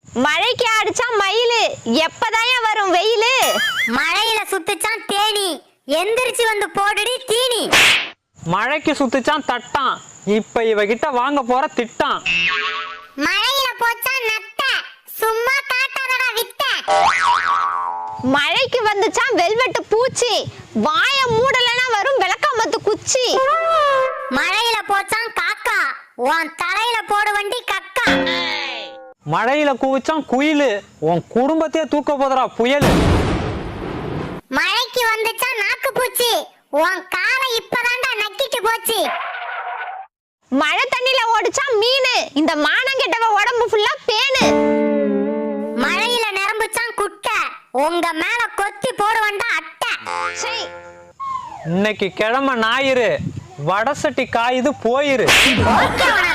மழைக்கு அடிச்சா மயிலு, எப்பதாயா வரும் வெயிலு? மழையில சுத்துச்சான் தேனி, எந்திரிச்சு வந்து போடுடி தீனி. மழைக்கு சுத்துச்சான் தட்டான், இப்ப இவகிட்ட வாங்க போற திட்டான். மழையில போச்சான் நத்த, சும்மா காட்டாதடா வித்த. மழைக்கு வந்துச்சான் வெல்வெட்டு பூச்சி, வாய மூடலனா வரும் விளக்கமத்து குச்சி. மழையில போச்சான் காக்கா, உன் தலையில போடு வண்டி கக்கா. மழையில கூவிச்சான் குயிலு, உன் குடும்பத்தையே தூக்க போதரா புயலு. மழைக்கு வந்துச்சான் நாக்கு பூச்சி, உன் காலை இப்பதான்டா நக்கிட்டு போச்சு. மழை தண்ணில ஓடிச்சா மீனு, இந்த மானங்கெட்டவ உடம்பு ஃபுல்லா பேனு. மழையில நிரம்புச்சான் குட்டை, உங்க மேல கொத்தி போடுவண்டா அட்டை. சீ. இன்னைக்கு கிழமை ஞாயிறு, வடசட்டி காயுது போயிரு. ஓகேவா?